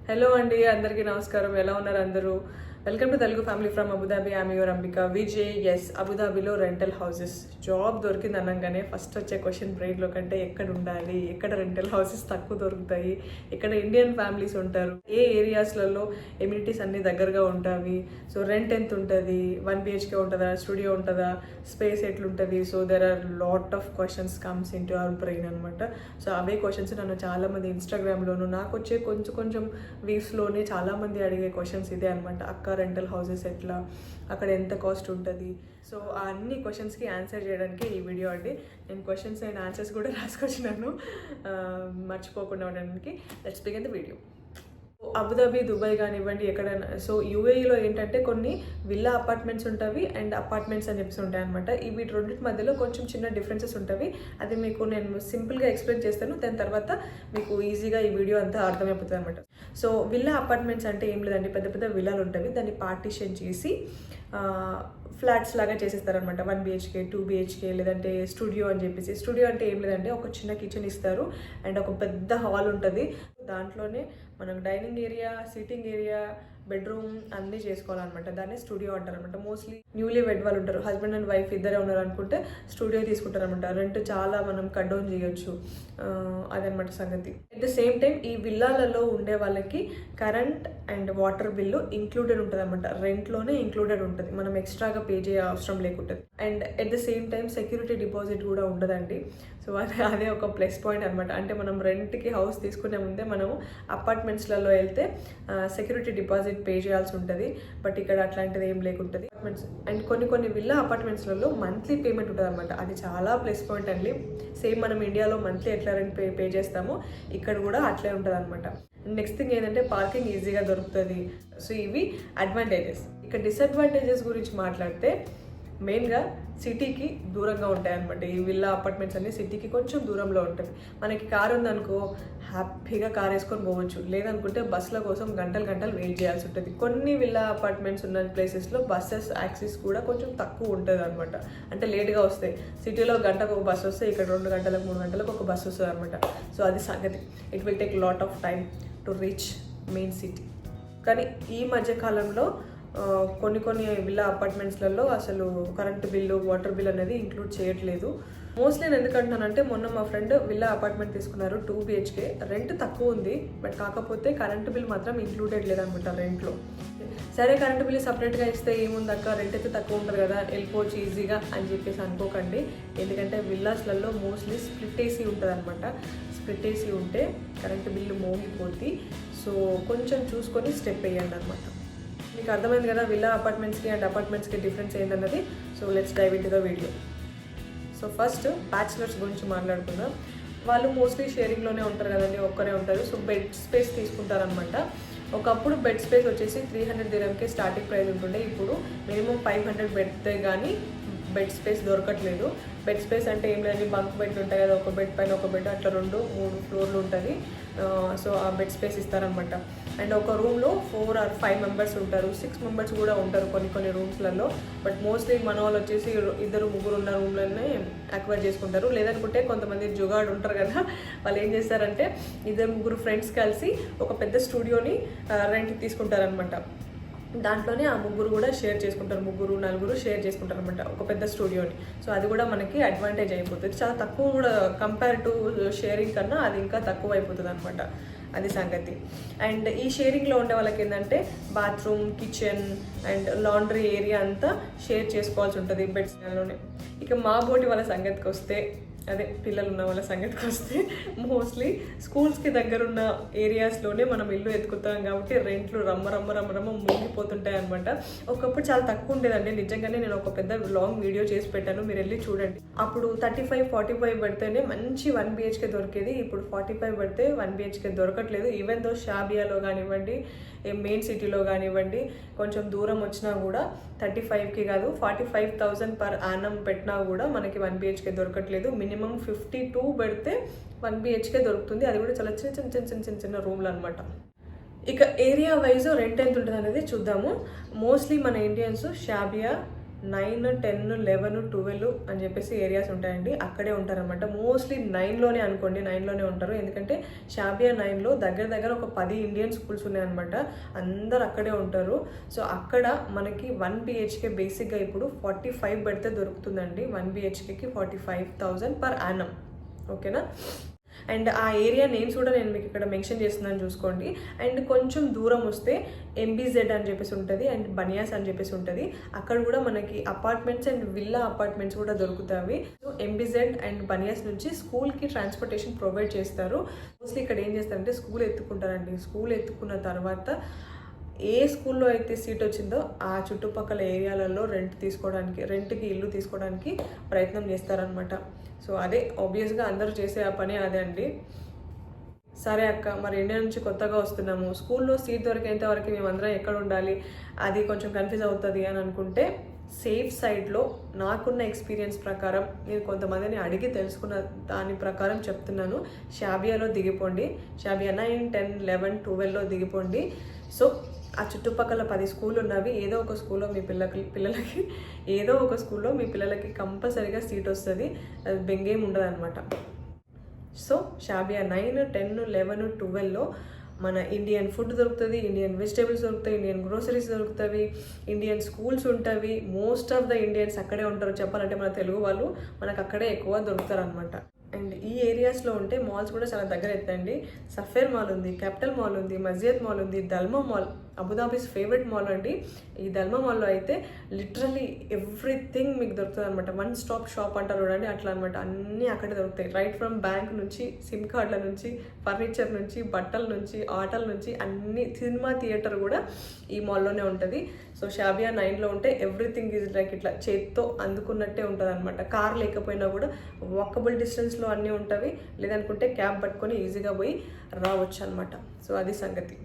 Hello అండి, అందరికీ నమస్కారం. ఎలా ఉన్నారు అందరూ? Welcome to Telugu family from Abu Dhabi. I'm your Ambika Vijay. Yes, అబుదాబిలో రెంటల్ హౌసెస్ జాబ్ దొరికింది అనగానే ఫస్ట్ వచ్చే క్వశ్చన్ బ్రెయిన్లో కంటే ఎక్కడ ఉండాలి, ఎక్కడ రెంటల్ హౌసెస్ తక్కువ దొరుకుతాయి, ఎక్కడ ఇండియన్ ఫ్యామిలీస్ ఉంటారు, ఏ ఏరియాస్లలో ఎమ్యూనిటీస్ అన్ని దగ్గరగా ఉంటాయి, సో రెంట్ ఎంత ఉంటుంది, 1 BHK ఉంటుందా, స్టూడియో ఉంటుందా, స్పేస్ ఎట్లుంటుంది. So there are lot of questions comes in to our brain అనమాట. సో అవే క్వశ్చన్స్ నన్ను చాలామంది ఇన్స్టాగ్రామ్లోను నాకు వచ్చే కొంచెం వీవ్స్లోనే చాలామంది అడిగే క్వశ్చన్స్ ఇదే అనమాట. అక్క రెంటల్ హౌసెస్ ఎట్లా, అక్కడ ఎంత కాస్ట్ ఉంటుంది. సో ఆ అన్ని క్వశ్చన్స్కి ఆన్సర్ చేయడానికి ఈ వీడియో అండి. నేను క్వశ్చన్స్ అండ్ ఆన్సర్స్ కూడా రాసుకొచ్చినాను మర్చిపోకుండా ఉండడానికి. Let's begin the video. Abu Dhabi, Dubai కానివ్వండి, ఎక్కడైనా. సో యూఏఈలో ఏంటంటే కొన్ని విల్లా అపార్ట్మెంట్స్ ఉంటాయి అండ్ అపార్ట్మెంట్స్ అని చెప్పేసి ఉంటాయి అనమాట. వీటి రెండింటి మధ్యలో కొంచెం చిన్న డిఫరెన్సెస్ ఉంటాయి. అది మీకు నేను సింపుల్గా ఎక్స్ప్లెయిన్ చేస్తాను. దాని తర్వాత మీకు ఈజీగా ఈ వీడియో అంతా అర్థమైపోతుంది అనమాట. సో విల్లా అపార్ట్మెంట్స్ అంటే ఏం లేదండి, పెద్ద పెద్ద విల్లాలు ఉంటాయి. దాన్ని పార్టీషన్ చేసి ఫ్లాట్స్ లాగా చేసేస్తారనమాట. 1 BHK, 2 BHK, లేదంటే స్టూడియో అని చెప్పేసి. స్టూడియో అంటే ఏం లేదంటే ఒక చిన్న కిచెన్ ఇస్తారు అండ్ ఒక పెద్ద హాల్ ఉంటుంది. దాంట్లోనే మనం dining area, sitting area, bedroom అన్నీ చేసుకోవాలన్నమాట. దాన్ని స్టూడియో అంటారు అనమాట. మోస్ట్లీ న్యూలీ వెడ్ వాళ్ళు ఉంటారు, హస్బెండ్ అండ్ వైఫ్ ఇద్దరే ఉన్నారు అనుకుంటే స్టూడియో తీసుకుంటారు అనమాట. రెంట్ చాలా మనం కట్ డౌన్ చేయొచ్చు, అదనమాట సంగతి. అట్ ద సేమ్ టైం ఈ విల్లాలలో ఉండే వాళ్ళకి current and water bill included ఉంటుంది అనమాట. రెంట్లోనే ఇంక్లూడెడ్ ఉంటుంది, మనం ఎక్స్ట్రాగా పే చేయ అవసరం లేకుంటుంది. And at the same time security deposit కూడా ఉండదండి. సో అదే ఒక ప్లస్ పాయింట్ అనమాట. అంటే మనం రెంట్కి హౌస్ తీసుకునే ముందే మనము అపార్ట్మెంట్స్లలో వెళ్తే సెక్యూరిటీ డిపాజిట్ పే చేయాల్సి ఉంటుంది. బట్ ఇక్కడ అట్లాంటిది ఏం లేకుంటుంది. అపార్ట్మెంట్స్ అండ్ కొన్ని విల్లా అపార్ట్మెంట్స్లలో మంత్లీ పేమెంట్ ఉంటుంది అనమాట. అది చాలా ప్లస్ పాయింట్ అండి. సేమ్ మనం ఇండియాలో మంత్లీ ఎట్లా రెంట్ పే చేస్తామో ఇక్కడ కూడా అట్లే ఉంటుంది అనమాట. నెక్స్ట్ థింగ్ ఏంటంటే పార్కింగ్ ఈజీగా దొరుకుతుంది. సో ఇవి అడ్వాంటేజెస్. ఇక డిసడ్వాంటేజెస్ గురించి మాట్లాడితే మెయిన్గా సిటీకి దూరంగా ఉంటాయి అనమాట. ఈ విల్లా అపార్ట్మెంట్స్ అన్ని సిటీకి కొంచెం దూరంలో ఉంటాయి. మనకి కారు ఉందనుకో హ్యాపీగా కార్ వేసుకొని పోవచ్చు, లేదనుకుంటే బస్సుల కోసం గంటలు వెయిట్ చేయాల్సి ఉంటుంది. కొన్ని విల్లా అపార్ట్మెంట్స్ ఉన్న ప్లేసెస్లో బస్సెస్ యాక్సెస్ కూడా కొంచెం తక్కువ ఉంటుంది అనమాట. అంటే లేట్గా వస్తాయి. సిటీలో గంటకు ఒక బస్సు వస్తే ఇక్కడ 2 గంటలకు 3 గంటలకు ఒక బస్సు వస్తుంది అనమాట. సో అది సంగతి. It will take lot of time to reach main city. కానీ ఈ మధ్యకాలంలో కొన్ని విల్లా అపార్ట్మెంట్స్లలో అసలు కరెంటు బిల్లు, వాటర్ బిల్ అనేది ఇంక్లూడ్ చేయట్లేదు. మోస్ట్లీ నేను ఎందుకంటున్నానంటే మొన్న మా ఫ్రెండ్ విల్లా అపార్ట్మెంట్ తీసుకున్నారు, 2 BHK. రెంట్ తక్కువ ఉంది, బట్ కాకపోతే కరెంటు బిల్ మాత్రం ఇంక్లూడెడ్ లేదనమాట రెంట్లో. సరే కరెంటు బిల్ సపరేట్గా ఇస్తే ఏముందక్క, రెంట్ అయితే తక్కువ ఉంటుంది కదా, వెళ్ళిపోవచ్చు ఈజీగా అని చెప్పేసి అనుకోకండి. ఎందుకంటే విల్లాస్లలో మోస్ట్లీ స్ప్లిట్ ఏసీ ఉంటుంది అనమాట. స్ప్లిట్ ఏసీ ఉంటే కరెంటు బిల్లు మోగిపోద్ది. సో కొంచెం చూసుకొని స్టెప్ వేయండి అనమాట. మీకు అర్థమైంది కదా విల్లా అపార్ట్మెంట్స్కి అండ్ అపార్ట్మెంట్స్కి డిఫరెన్స్ ఏంటన్నది. So let's dive into the video. So first bachelors గురించి మాట్లాడుకుందాం. వాళ్ళు మోస్ట్లీ షేరింగ్లోనే ఉంటారు కదండి, ఒక్కరే ఉంటారు. సో బెడ్ స్పేస్ తీసుకుంటారనమాట. ఒకప్పుడు బెడ్ స్పేస్ వచ్చేసి 300 dirhamకే స్టార్టింగ్ ప్రైస్ ఉంటుండే. ఇప్పుడు మినిమం 500 పెడితే కానీ బెడ్ స్పేస్ దొరకట్లేదు. బెడ్ స్పేస్ అంటే ఏం లేదు, బంక్ బెడ్ ఉంటాయి కదా, ఒక బెడ్ పైన ఒక బెడ్, అట్లా 2-3 ఫ్లోర్లు ఉంటుంది. సో ఆ బెడ్ స్పేస్ ఇస్తారనమాట. అండ్ ఒక రూమ్లో 4 or 5 మెంబర్స్ ఉంటారు, 6 మెంబర్స్ కూడా ఉంటారు కొన్ని రూమ్స్లలో. బట్ మోస్ట్లీ మన వాళ్ళు వచ్చేసి 2-3 ఉన్న రూమ్లనే అక్వైర్ చేసుకుంటారు. లేదనుకుంటే కొంతమంది జుగాడు ఉంటారు కదా, వాళ్ళు ఏం చేస్తారంటే 2-3 ఫ్రెండ్స్ కలిసి ఒక పెద్ద స్టూడియోని రెంట్కి తీసుకుంటారనమాట. దాంట్లోనే ఆ ముగ్గురు కూడా షేర్ చేసుకుంటారు, 3-4 షేర్ చేసుకుంటారు అనమాట ఒక పెద్ద స్టూడియోని. సో అది కూడా మనకి అడ్వాంటేజ్ అయిపోతుంది. చాలా తక్కువ కూడా కంపేర్ టు షేరింగ్ కన్నా అది ఇంకా తక్కువ అయిపోతుంది అనమాట. అది సంగతి. అండ్ ఈ షేరింగ్లో ఉండే వాళ్ళకి ఏంటంటే bathroom, kitchen and laundry area అంతా షేర్ చేసుకోవాల్సి ఉంటుంది బెడ్స్లోనే. ఇక మా బోటి వాళ్ళ సంగతికి వస్తే, అదే పిల్లలు ఉన్న వాళ్ళ సంగతికి వస్తే, మోస్ట్లీ స్కూల్స్కి దగ్గరున్న ఏరియాస్లోనే మనం ఇల్లు ఎత్తుకుతాం కాబట్టి రెంట్లు రమ్మ మునిగిపోతుంటాయి అనమాట. ఒకప్పుడు చాలా తక్కువ ఉండేదండి నిజంగానే. నేను ఒక పెద్ద లాంగ్ వీడియో చేసి పెట్టాను, మీరు వెళ్ళి చూడండి. అప్పుడు 35-45 పడితేనే మంచి 1 BHK దొరికేది. ఇప్పుడు 45 పడితే 1 BHK దొరకట్లేదు. ఈవెన్ దో షాబియాలో కానివ్వండి, మెయిన్ సిటీలో కానివ్వండి, కొంచెం దూరం వచ్చినా కూడా 35కి కాదు 45,000 per annum పెట్టినా కూడా మనకి 1 BHK దొరకట్లేదు. మినిమం 52 పెడితే 1 BHK దొరుకుతుంది. అది కూడా చాలా చిన్న రూమ్లు అనమాట. ఇక ఏరియా వైజ్ రెంట్ ఎంత ఉంటుంది అనేది చూద్దాము. మోస్ట్లీ మన ఇండియన్స్ షాబియా, 9, 10, 11, 12 అని చెప్పేసి ఏరియాస్ ఉంటాయండి. అక్కడే ఉంటారనమాట. మోస్ట్లీ 9లోనే అనుకోండి, 9లోనే ఉంటారు. ఎందుకంటే షాబియా 9లో దగ్గర ఒక 10 ఇండియన్ స్కూల్స్ ఉన్నాయన్నమాట. అందరు అక్కడే ఉంటారు. సో అక్కడ మనకి 1 BHK బేసిక్గా ఇప్పుడు 45 పెడితే దొరుకుతుందండి. 1 BHKకి 45,000 per annum. ఓకేనా. అండ్ ఆ ఏరియా నేమ్స్ కూడా నేను మీకు ఇక్కడ మెన్షన్ చేస్తున్నాను చూసుకోండి. అండ్ కొంచెం దూరం వస్తే MBZ అని చెప్పేసి ఉంటుంది అండ్ బనియాస్ అని చెప్పేసి ఉంటుంది. అక్కడ కూడా మనకి అపార్ట్మెంట్స్ అండ్ విల్లా అపార్ట్మెంట్స్ కూడా దొరుకుతాయి. సో MBZ అండ్ బనియాస్ నుంచి స్కూల్కి ట్రాన్స్పోర్టేషన్ ప్రొవైడ్ చేస్తారు. మోస్ట్లీ ఇక్కడ ఏం చేస్తారంటే స్కూల్ ఎత్తుకుంటారండి. స్కూల్ ఎత్తుకున్న తర్వాత ఏ స్కూల్లో అయితే సీట్ వచ్చిందో ఆ చుట్టుపక్కల ఏరియాలలో రెంట్కి ఇల్లు తీసుకోవడానికి ప్రయత్నం చేస్తారనమాట. సో అదే ఆబ్వియస్గా అందరూ చేసే ఆ పని అదే అండి. సరే అక్క, మరి ఇండియా నుంచి కొత్తగా వస్తున్నాము, స్కూల్లో సీట్ దొరికేంత వరకు మేమందరం ఎక్కడ ఉండాలి, అది కొంచెం కన్ఫ్యూజ్ అవుతుంది అని అనుకుంటే సేఫ్ సైడ్లో నాకున్న ఎక్స్పీరియన్స్ ప్రకారం నేను కొంతమందిని అడిగి తెలుసుకున్న దాని ప్రకారం చెప్తున్నాను. షాబియాలో దిగిపోండి. షాబియా 9, 10, 11, 12లో దిగిపోండి. సో ఆ చుట్టుపక్కల 10 స్కూళ్ళు ఉన్నవి. ఏదో ఒక స్కూల్లో మీ పిల్లలకి కంపల్సరీగా సీట్ వస్తుంది. అది బెంగేం ఉండదు అనమాట. సో షాబియా 9, 10, 11, 12లో మన ఇండియన్ ఫుడ్ దొరుకుతుంది, ఇండియన్ వెజిటేబుల్స్ దొరుకుతాయి, ఇండియన్ గ్రోసరీస్ దొరుకుతాయి, ఇండియన్ స్కూల్స్ ఉంటుంది. మోస్ట్ ఆఫ్ ద ఇండియన్స్ అక్కడే ఉంటారు. చెప్పాలంటే మన తెలుగు వాళ్ళు మనకు అక్కడే ఎక్కువ దొరుకుతారు అనమాట. అండ్ ఈ ఏరియాస్లో ఉంటే మాల్స్ కూడా చాలా దగ్గర ఎత్తండి. సఫేర్ మాల్ ఉంది, క్యాపిటల్ మాల్ ఉంది, మస్జిద్ మాల్ ఉంది, దల్మా మాల్ అబుదాబీస్ ఫేవరెట్ మాల్ అండి. ఈ దల్మా మాల్లో అయితే లిటరలీ ఎవ్రీథింగ్ మీకు దొరుకుతుంది అనమాట. 1 స్టాప్ షాప్ అంటారు చూడండి, అట్లా అనమాట. అన్నీ అక్కడే దొరుకుతాయి. రైట్ ఫ్రమ్ బ్యాంక్ నుంచి, సిమ్ కార్డుల నుంచి, ఫర్నిచర్ నుంచి, బట్టల నుంచి, ఆటల నుంచి, అన్ని. సినిమా థియేటర్ కూడా ఈ మాల్లోనే ఉంటుంది. సో షాబియా 9లో ఉంటే ఎవ్రీథింగ్ ఈజ్ లైక్ ఇట్లా చేత్తో అందుకున్నట్టే ఉంటుంది అనమాట. కార్ లేకపోయినా కూడా వాకబుల్ డిస్టెన్స్లో అన్నీ ఉంటాయి. లేదనుకుంటే క్యాబ్ పట్టుకొని ఈజీగా పోయి రావచ్చు అనమాట. సో అది సంగతి.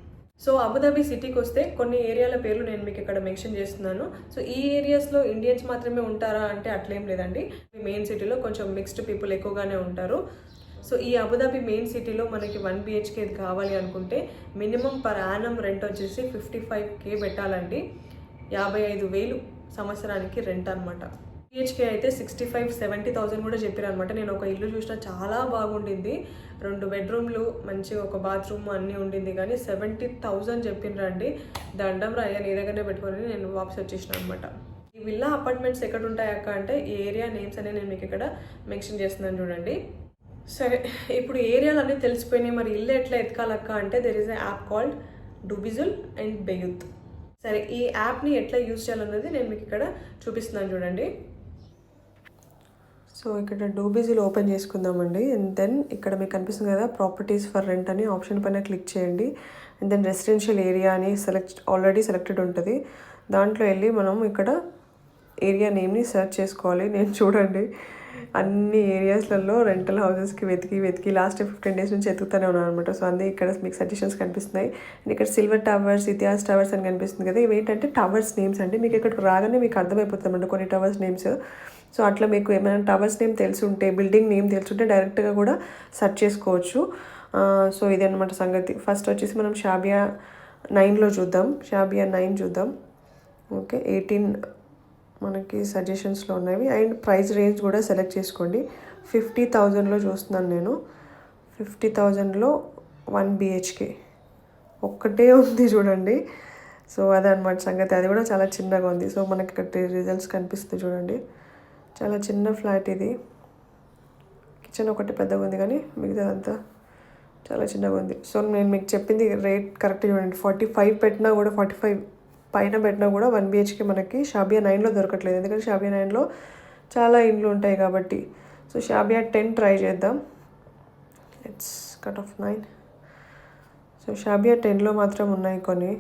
సో అబుదాబి సిటీకి వస్తే కొన్ని ఏరియాల పేర్లు నేను మీకు ఇక్కడ మెన్షన్ చేస్తున్నాను. సో ఈ ఏరియాస్లో ఇండియన్స్ మాత్రమే ఉంటారా అంటే అట్లేం లేదండి. మెయిన్ సిటీలో కొంచెం మిక్స్డ్ పీపుల్ ఎక్కువగానే ఉంటారు. సో ఈ అబుదాబి మెయిన్ సిటీలో మనకి 1 BHK కావాలి అనుకుంటే మినిమం పర్ యానం రెంట్ వచ్చేసి 55K పెట్టాలండి. 55,000 సంవత్సరానికి రెంట్ అనమాట. BHK అయితే 65-70,000 కూడా చెప్పారు అనమాట. నేను ఒక ఇల్లు చూసిన, చాలా బాగుండింది. 2 బెడ్రూమ్లు, మంచిగా ఒక బాత్రూమ్ అన్నీ ఉండింది. కానీ 70,000 చెప్పిండ్రండి. దండం రాయ్యా, నీ దగ్గరనే పెట్టుకొని నేను వాపస్ వచ్చేసిన అనమాట. ఈ విల్లా అపార్ట్మెంట్స్ ఎక్కడ ఉంటాయక్క అంటే ఈ ఏరియా నేమ్స్ అనేవి నేను మీకు ఇక్కడ మెన్షన్ చేస్తున్నాను చూడండి. సరే, ఇప్పుడు ఏరియాలన్నీ తెలిసిపోయినాయి. మరి ఇల్లు ఎట్లా ఎత్తుకాలక్క అంటే there is a app called Dubizzle and Bayut. సరే, ఈ యాప్ని ఎట్లా యూజ్ చేయాలన్నది నేను మీకు ఇక్కడ చూపిస్తున్నాను చూడండి. సో ఇక్కడ డూబిజుల్ ఓపెన్ చేసుకుందామండి. అండ్ దెన్ ఇక్కడ మీకు కనిపిస్తుంది కదా ప్రాపర్టీస్ ఫర్ రెంట్ అని ఆప్షన్ పైన క్లిక్ చేయండి. అండ్ దెన్ రెసిడెన్షియల్ ఏరియా అని ఆల్రెడీ సెలెక్టెడ్ ఉంటుంది. దాంట్లో వెళ్ళి మనం ఇక్కడ ఏరియా నేమ్ని సెర్చ్ చేసుకోవాలి. నేను చూడండి అన్ని ఏరియాస్లలో రెంటల్ హౌసెస్కి వెతికి లాస్ట్ 15 days నుంచి ఎత్తుకుతూనే ఉన్నాను అనమాట. సో అందుకే ఇక్కడ మీకు సజెషన్స్ కనిపిస్తున్నాయి. అండ్ ఇక్కడ సిల్వర్ టవర్స్, ఇతిహాస్ టవర్స్ అని కనిపిస్తుంది కదా, ఇవి ఏంటంటే టవర్స్ నేమ్స్ అండి. మీకు ఇక్కడికి రాగానే మీకు అర్థమైపోతుంది అన్నమాట కొన్ని టవర్స్ నేమ్స్. సో అట్లా మీకు ఏమైనా టవర్స్ నేమ్ తెలుసుంటే, బిల్డింగ్ నేమ్ తెలుసుంటే డైరెక్ట్గా కూడా సెర్చ్ చేసుకోవచ్చు. సో ఇది అనమాట సంగతి. ఫస్ట్ వచ్చేసి మనం షాబియా 9లో చూద్దాం. షాబియా 9 చూద్దాం. ఓకే, 18 మనకి సజెషన్స్లో ఉన్నవి. అండ్ ప్రైస్ రేంజ్ కూడా సెలెక్ట్ చేసుకోండి. 50,000లో చూస్తున్నాను నేను. 50,000లో 1 BHK ఒక్కటే ఉంది చూడండి. సో అదనమాట సంగతి. అది కూడా చాలా చిన్నగా ఉంది. సో మనకి ఇక్కడ రిజల్ట్స్ కనిపిస్తుంది చూడండి. చాలా చిన్న ఫ్లాట్ ఇది. కిచెన్ ఒకటి పెద్దగా ఉంది కానీ మిగతాదంతా చాలా చిన్నగా ఉంది. సో నేను మీకు చెప్పింది రేట్ కరెక్ట్ చూడండి. 45 పెట్టినా కూడా, 45 పైన పెట్టినా కూడా 1 BHK మనకి షాబియా 9లో దొరకట్లేదు. ఎందుకంటే షాబియా 9లో చాలా ఇండ్లు ఉంటాయి కాబట్టి. సో షాబియా 10 ట్రై చేద్దాం. It's cut off 9. So Shabiya 10లో మాత్రం ఉన్నాయి కొన్ని.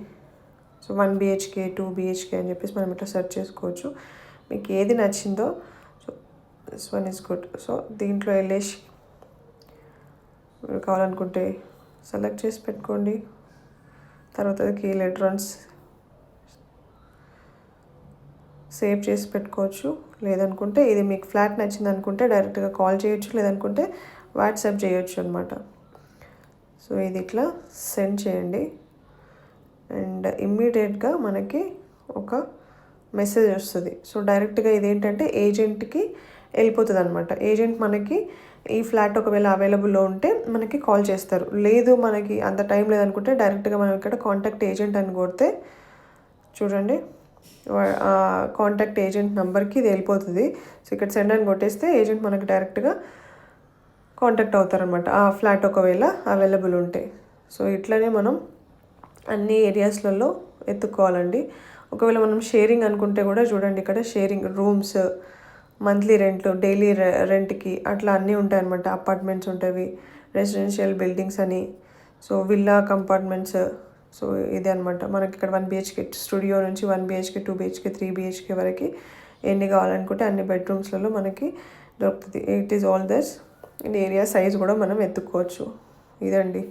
సో 1 BHK, 2 BHK అని చెప్పేసి మనం ఇట్లా సెర్చ్ చేసుకోవచ్చు. మీకు ఏది నచ్చిందో so this one is good. So దీంట్లో వెళ్ళేసి మీరు కావాలనుకుంటే సెలెక్ట్ చేసి పెట్టుకోండి. తర్వాత కీ లెటర్స్ సేవ్ చేసి పెట్టుకోవచ్చు. లేదనుకుంటే ఇది మీకు ఫ్లాట్ నచ్చింది అనుకుంటే డైరెక్ట్గా కాల్ చేయొచ్చు, లేదనుకుంటే వాట్సాప్ చేయొచ్చు అనమాట. సో ఇది ఇట్లా సెండ్ చేయండి. అండ్ ఇమ్మీడియట్గా మనకి ఒక మెసేజ్ వస్తుంది. సో డైరెక్ట్గా ఇదేంటంటే ఏజెంట్కి వెళ్ళిపోతుంది అనమాట. ఏజెంట్ మనకి ఈ ఫ్లాట్ ఒకవేళ అవైలబుల్లో ఉంటే మనకి కాల్ చేస్తారు. లేదు మనకి అంత టైం లేదనుకుంటే డైరెక్ట్గా మనం ఇక్కడ కాంటాక్ట్ ఏజెంట్ అని కొడితే చూడండి కాంటాక్ట్ ఏజెంట్ నెంబర్కి ఇది వెళ్ళిపోతుంది. సో ఇక్కడ సెండ్ అని కొట్టేస్తే ఏజెంట్ మనకి డైరెక్ట్గా కాంటాక్ట్ అవుతారనమాట ఆ ఫ్లాట్ ఒకవేళ అవైలబుల్ ఉంటే. సో ఇట్లనే మనం అన్ని ఏరియాస్లలో ఎత్తుక్కోవాలండి. ఒకవేళ మనం షేరింగ్ అనుకుంటే కూడా చూడండి ఇక్కడ షేరింగ్ రూమ్స్, మంత్లీ రెంట్లు, డైలీ రెంట్కి అట్లా అన్నీ ఉంటాయన్నమాట. అపార్ట్మెంట్స్ ఉంటాయి, రెసిడెన్షియల్ బిల్డింగ్స్ అని, సో విల్లా కంపార్ట్మెంట్స్. సో ఇదే అనమాట మనకి ఇక్కడ 1 BHK స్టూడియో నుంచి 1 BHK 2 BHK 3 BHK వరకు ఎన్ని కావాలనుకుంటే అన్ని బెడ్రూమ్స్లలో మనకి దొరుకుతుంది. It is all thus. Area size కూడా మనం ఎత్తుక్కోవచ్చు. ఇదండి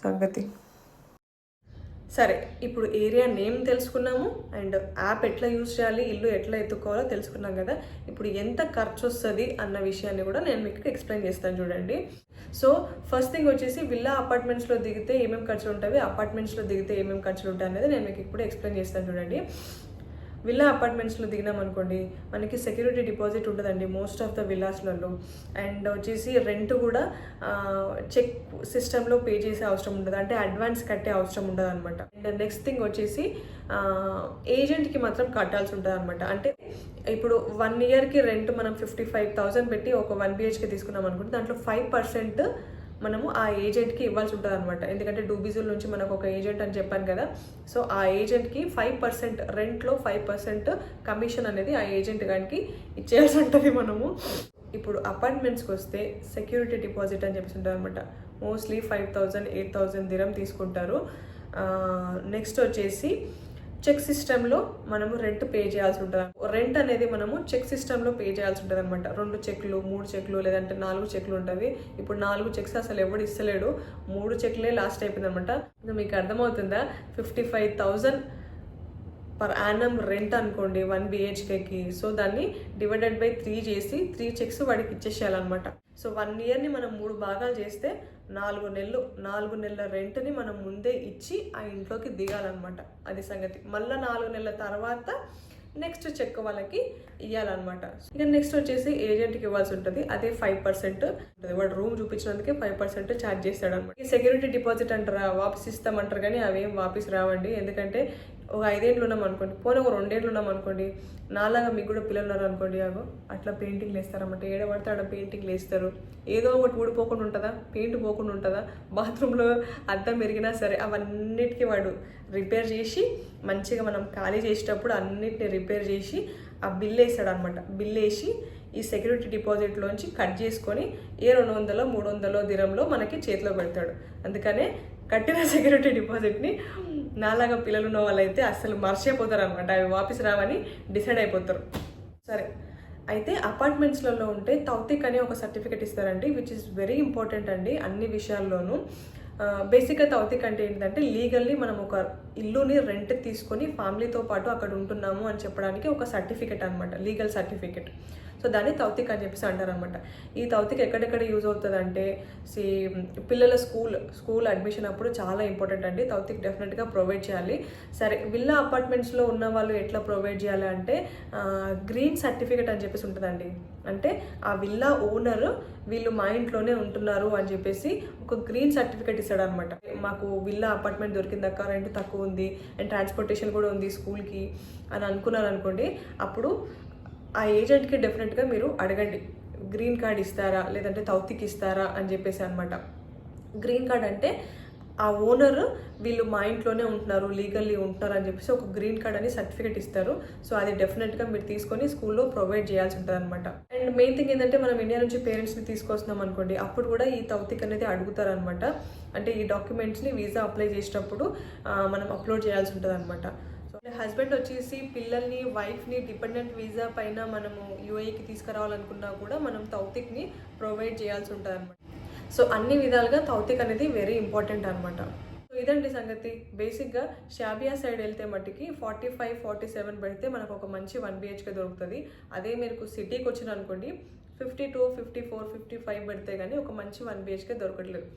సంగతి. సరే, ఇప్పుడు ఏరియా నేమ్ తెలుసుకున్నాము అండ్ యాప్ ఎట్లా యూజ్ చేయాలి, ఇల్లు ఎట్లా ఎత్తుకోవాలో తెలుసుకున్నాం కదా. ఇప్పుడు ఎంత ఖర్చు వస్తుంది అన్న విషయాన్ని కూడా నేను మీకు ఎక్స్ప్లెయిన్ చేస్తాను చూడండి. సో ఫస్ట్ థింగ్ వచ్చేసి విల్లా అపార్ట్మెంట్స్లో దిగితే ఏమేమి ఖర్చులు ఉంటాయి, అపార్ట్మెంట్స్లో దిగితే ఏమేమి ఖర్చులు ఉంటాయి అనేది నేను మీకు ఇప్పుడు ఎక్స్ప్లెయిన్ చేస్తాను చూడండి. విల్లా అపార్ట్మెంట్స్లో దిగినాం అనుకోండి, మనకి సెక్యూరిటీ డిపాజిట్ ఉంటుందండి మోస్ట్ ఆఫ్ ద విల్లాస్లలో. అండ్ వచ్చేసి రెంట్ కూడా చెక్ సిస్టంలో పే చేసే అవసరం ఉండదు, అంటే అడ్వాన్స్ కట్టే అవసరం ఉండదు అనమాట. అండ్ నెక్స్ట్ థింగ్ వచ్చేసి ఏజెంట్కి మాత్రం కట్టాల్సి ఉంటుంది అనమాట. అంటే ఇప్పుడు 1 ఇయర్కి రెంట్ మనం 55,000 పెట్టి ఒక 1 BHK తీసుకున్నాం అనుకుంటే దాంట్లో 5% మనము ఆ ఏజెంట్కి ఇవ్వాల్సి ఉంటుంది అనమాట. ఎందుకంటే డూబిజుల్ నుంచి మనకు ఒక ఏజెంట్ అని చెప్పాను కదా. సో ఆ ఏజెంట్కి 5% రెంట్లో 5% కమిషన్ అనేది ఆ ఏజెంట్ గారికి ఇచ్చేయాల్సి ఉంటుంది మనము. ఇప్పుడు అపార్ట్మెంట్స్కి వస్తే సెక్యూరిటీ డిపాజిట్ అని చెప్పేసి ఉంటుంది అనమాట. మోస్ట్లీ 5,000 8,000 దిరం తీసుకుంటారు. నెక్స్ట్ వచ్చేసి చెక్ సిస్టంలో మనము రెంట్ పే చేయాల్సి ఉంటుంది. రెంట్ అనేది మనము చెక్ సిస్టంలో పే చేయాల్సి ఉంటుంది అనమాట. 2 చెక్లు 3 చెక్లు లేదంటే 4 చెక్లు ఉంటుంది. ఇప్పుడు 4 చెక్స్ అసలు ఎవడు ఇస్తలేడు, 3 చెక్లే లాస్ట్ అయిపోయింది అనమాట. మీకు అర్థమవుతుందా? 55,000 పర్ యానం రెంట్ అనుకోండి 1 BHKకి. సో దాన్ని డివైడెడ్ బై 3 చేసి 3 చెక్స్ వాడికి ఇచ్చేసేయాలన్నమాట. సో 1 ఇయర్ని మనం 3 భాగాలు చేస్తే 4 నెలల రెంట్ని మనం ముందే ఇచ్చి ఆ ఇంట్లోకి దిగాలన్నమాట. అది సంగతి. మళ్ళీ 4 నెలల తర్వాత నెక్స్ట్ చెక్ వాళ్ళకి ఇవ్వాలన్నమాట. ఇక నెక్స్ట్ వచ్చేసి ఏజెంట్కి ఇవ్వాల్సి ఉంటుంది. అదే 5% ఉంటుంది. వాడు రూమ్ చూపించినందుకే 5% ఛార్జ్ చేస్తాడు అనమాట. ఈ సెక్యూరిటీ డిపాజిట్ అంటారా, వాపస్ ఇస్తామంటారు, కానీ అవి ఏం వాపస్ రావండి. ఎందుకంటే ఒక 5 ఏళ్ళు ఉన్నాం అనుకోండి, పోనీ ఒక 2 ఏళ్ళు ఉన్నాం అనుకోండి, నాలాగా మీకు కూడా పిల్లలు ఉన్నారు అనుకోండి, అట్లా పెయింటింగ్లు వేస్తారన్నమాట. ఏడబడితే ఆడ పెయింటింగ్లు వేస్తారు. ఏదో ఒకటి ఊడిపోకుండా ఉంటుందా, పెయింట్ పోకుండా ఉంటుందా, బాత్రూంలో అద్దం మెరిగినా సరే అవన్నిటికీ వాడు రిపేర్ చేసి మంచిగా మనం ఖాళీ చేసేటప్పుడు అన్నిటిని రిపేర్ చేసి ఆ బిల్ వేస్తాడు అనమాట. బిల్ వేసి ఈ సెక్యూరిటీ డిపాజిట్లోంచి కట్ చేసుకొని 200 300 దిరంలో మనకి చేతిలో పెడతాడు. అందుకనే కట్టిన సెక్యూరిటీ డిపాజిట్ని నాలాగా పిల్లలు ఉన్న వాళ్ళైతే అసలు మర్చిపోతారు అనమాట. అవి వాపస్ రావని డిసైడ్ అయిపోతారు. సరే, అయితే అపార్ట్మెంట్స్లలో ఉంటే తౌతిక్ అని ఒక సర్టిఫికేట్ ఇస్తారండి, విచ్ ఇస్ వెరీ ఇంపార్టెంట్ అండి అన్ని విషయాల్లోనూ. బేసిక్గా తౌతిక్ అంటే ఏంటంటే లీగల్లీ మనం ఒక ఇల్లుని రెంట్ తీసుకొని ఫ్యామిలీతో పాటు అక్కడ ఉంటున్నాము అని చెప్పడానికి ఒక సర్టిఫికేట్ అనమాట, లీగల్ సర్టిఫికేట్. సో దాన్ని తౌతిక్ అని చెప్పేసి అంటారు అనమాట. ఈ తౌతిక్ ఎక్కడెక్కడ యూజ్ అవుతుంది అంటే పిల్లల స్కూల్ అడ్మిషన్ అప్పుడు చాలా ఇంపార్టెంట్ అండి. తౌతిక్ డెఫినెట్గా ప్రొవైడ్ చేయాలి. సరే, విల్లా అపార్ట్మెంట్స్లో ఉన్న వాళ్ళు ఎట్లా ప్రొవైడ్ చేయాలి అంటే గ్రీన్ సర్టిఫికేట్ అని చెప్పేసి ఉంటుందండి. అంటే ఆ విల్లా ఓనర్ వీళ్ళు మా ఇంట్లోనే ఉంటున్నారు అని చెప్పేసి ఒక గ్రీన్ సర్టిఫికేట్ ఇస్తాడు అనమాట. మాకు విల్లా అపార్ట్మెంట్ దొరికిందక్క, రెంట్ తక్కువ ఉంది అండ్ ట్రాన్స్పోర్టేషన్ కూడా ఉంది స్కూల్కి అని అనుకున్నారు అనుకోండి, అప్పుడు ఆ ఏజెంట్కి డెఫినెట్గా మీరు అడగండి, గ్రీన్ కార్డ్ ఇస్తారా లేదంటే తౌతిక్ ఇస్తారా అని చెప్పేసి అనమాట. గ్రీన్ కార్డ్ అంటే ఆ ఓనర్ వీళ్ళు మా ఇంట్లోనే ఉంటున్నారు, లీగల్లీ ఉంటున్నారు అని చెప్పేసి ఒక గ్రీన్ కార్డ్ అని సర్టిఫికేట్ ఇస్తారు. సో అది డెఫినెట్గా మీరు తీసుకొని స్కూల్లో ప్రొవైడ్ చేయాల్సి ఉంటుంది అనమాట. అండ్ మెయిన్ థింగ్ ఏంటంటే మనం ఇండియా నుంచి పేరెంట్స్ని తీసుకొస్తున్నాం అనుకోండి, అప్పుడు కూడా ఈ తౌతిక్ అనేది అడుగుతారు అనమాట. అంటే ఈ డాక్యుమెంట్స్ని వీసా అప్లై చేసేటప్పుడు మనం అప్లోడ్ చేయాల్సి ఉంటుంది అనమాట. సో హస్బెండ్ వచ్చేసి పిల్లల్ని వైఫ్ని డిపెండెంట్ వీసా పైన మనము యూఏఈకి తీసుకురావాలనుకున్నా కూడా మనం తౌతిక్ని ప్రొవైడ్ చేయాల్సి ఉంటుంది అనమాట. సో అన్ని విధాలుగా తౌతిక్ అనేది వెరీ ఇంపార్టెంట్ అనమాట. సో ఇదండి సంగతి. బేసిక్గా షాబియా సైడ్ వెళ్తే మట్టికి 45-47 పెడితే మనకు ఒక మంచి 1 BHK దొరుకుతుంది. అదే మీరు సిటీకి వచ్చిన అనుకోండి 52, 54, 55 పెడితే కానీ ఒక మంచి 1 BHK దొరకట్లేదు.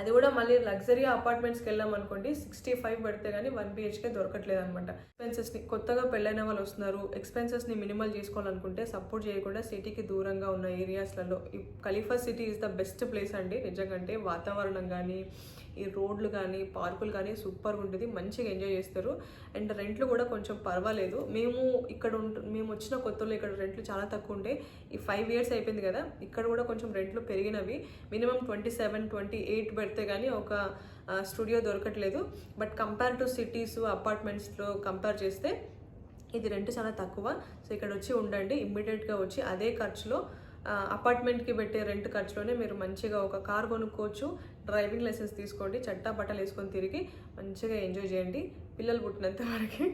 అది కూడా మళ్ళీ లగ్జరీ అపార్ట్మెంట్స్కి వెళ్ళాం అనుకోండి 65 పెడితే కానీ 1 BHK దొరకట్లేదు అనమాట. ఎక్స్పెన్సెస్ని కొత్తగా పెళ్ళైన వాళ్ళు వస్తున్నారు, ఎక్స్పెన్సెస్ని మినిమల్ చేసుకోవాలనుకుంటే సపోర్ట్ చేయకుండా సిటీకి దూరంగా ఉన్న ఏరియాస్లలో ఈ Khalifa city is the best place అండి. నిజంగా వాతావరణం కానీ ఈ రోడ్లు కానీ పార్కులు కానీ సూపర్గా ఉంటుంది, మంచిగా ఎంజాయ్ చేస్తారు. అండ్ రెంట్లు కూడా కొంచెం పర్వాలేదు. మేము వచ్చిన కొత్తలో ఇక్కడ రెంట్లు చాలా తక్కువ ఉండే. ఈ 5 years అయిపోయింది కదా, ఇక్కడ కూడా కొంచెం రెంట్లు పెరిగినవి. మినిమం 27, 28 పెడితే కానీ ఒక స్టూడియో దొరకట్లేదు. బట్ కంపేర్ టు సిటీస్ అపార్ట్మెంట్స్లో కంపేర్ చేస్తే ఇది రెంట్ చాలా తక్కువ. సో ఇక్కడ వచ్చి ఉండండి, ఇమ్మీడియట్గా వచ్చి అదే ఖర్చులో అపార్ట్మెంట్కి పెట్టే రెంట్ ఖర్చులోనే మీరు మంచిగా ఒక కార్ కొనుక్కోవచ్చు. డ్రైవింగ్ లైసెన్స్ తీసుకోండి, చట్టా బట్టలు వేసుకొని తిరిగి మంచిగా ఎంజాయ్ చేయండి. పిల్లలు పుట్టినంత వరకు.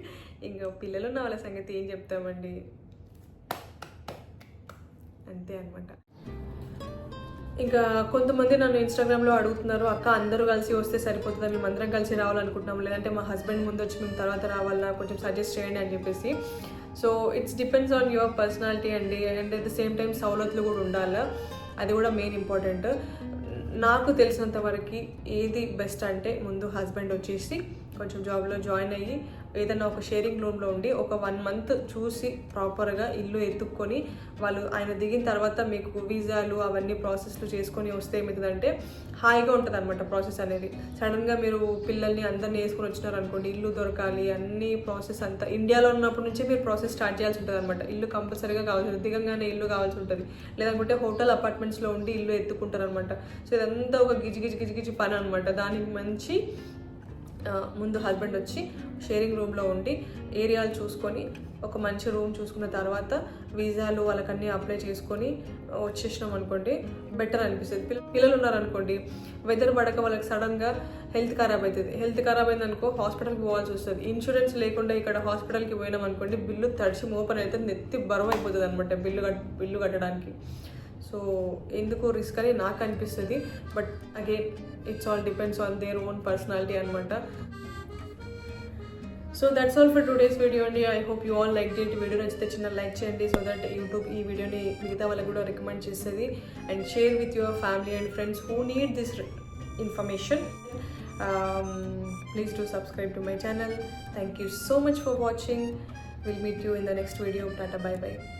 ఇంకా పిల్లలు ఉన్న వాళ్ళ సంగతి ఏం చెప్తామండి, అంతే అనమాట. ఇంకా కొంతమంది నన్ను ఇన్స్టాగ్రామ్లో అడుగుతున్నారు, అక్క అందరూ కలిసి వస్తే సరిపోతుందా, మేము అందరం కలిసి రావాలనుకుంటున్నాం, లేదంటే మా హస్బెండ్ ముందు వచ్చి మేము తర్వాత రావాలా, కొంచెం సజెస్ట్ చేయండి అని చెప్పేసి. So it's depends on your personality అండి. And at the same time సౌలతులు కూడా ఉండాలి, అది కూడా మెయిన్ ఇంపార్టెంట్. నాకు తెలిసినంత వరకు ఏది బెస్ట్ అంటే ముందు హస్బెండ్ వచ్చేసి కొంచెం జాబ్లో జాయిన్ అయ్యి ఏదైనా ఒక షేరింగ్ రూమ్లో ఉండి ఒక 1 month చూసి ప్రాపర్గా ఇల్లు ఎత్తుక్కొని ఆయన దిగిన తర్వాత మీకు వీసాలు అవన్నీ ప్రాసెస్లు చేసుకొని వస్తే ఏమవుతుందంటే హాయిగా ఉంటుంది అనమాట ప్రాసెస్ అనేది. సడన్గా మీరు పిల్లల్ని అందరినీ వేసుకొని వచ్చినారు అనుకోండి, ఇల్లు దొరకాలి అన్ని ప్రాసెస్ అంతా ఇండియాలో ఉన్నప్పటి నుంచే మీరు ప్రాసెస్ స్టార్ట్ చేయాల్సి ఉంటుంది అనమాట. ఇల్లు కంపల్సరీగా కావాల్సి ఉంటుంది, దిగంగానే ఇల్లు కావాల్సి ఉంటుంది. లేదనుకుంటే హోటల్ అపార్ట్మెంట్స్లో ఉండి ఇల్లు ఎత్తుకుంటారు అనమాట. సో ఇదంతా ఒక గిజిగిజి పని అనమాట. దానికి మంచి ముందు హస్బెండ్ వచ్చి షేరింగ్ రూమ్లో ఉండి ఏరియాలు చూసుకొని ఒక మంచి రూమ్ చూసుకున్న తర్వాత వీసాలు వాళ్ళకన్నీ అప్లై చేసుకొని వచ్చేసినాం అనుకోండి బెటర్ అనిపిస్తుంది. పిల్లలు ఉన్నారనుకోండి, వెదర్ పడక వాళ్ళకి సడన్గా హెల్త్ ఖరాబ్ అవుతుంది. హెల్త్ ఖరాబ్ అయింది అనుకో హాస్పిటల్కి పోవాల్సి వస్తుంది. ఇన్సూరెన్స్ లేకుండా ఇక్కడ హాస్పిటల్కి పోయినాం అనుకోండి బిల్లు తడిచి మోపన్ అయితే నెత్తి బరువు అయిపోతుంది అనమాట బిల్లు కట్టడానికి. సో ఎందుకు రిస్క్ అని నాకు అనిపిస్తుంది. But again it's all depends on their own personality అనమాట. So that's all for today's video అండి. I hope you all like it. Video నచ్చితే చిన్న లైక్ చేయండి, సో దట్ యూట్యూబ్ ఈ వీడియోని మిగతా వాళ్ళకి కూడా రికమెండ్ చేస్తుంది. And share with your family and friends who need this information. Please do subscribe to my channel. Thank you so much for watching. We'll meet you in the next video. Tata, bye bye.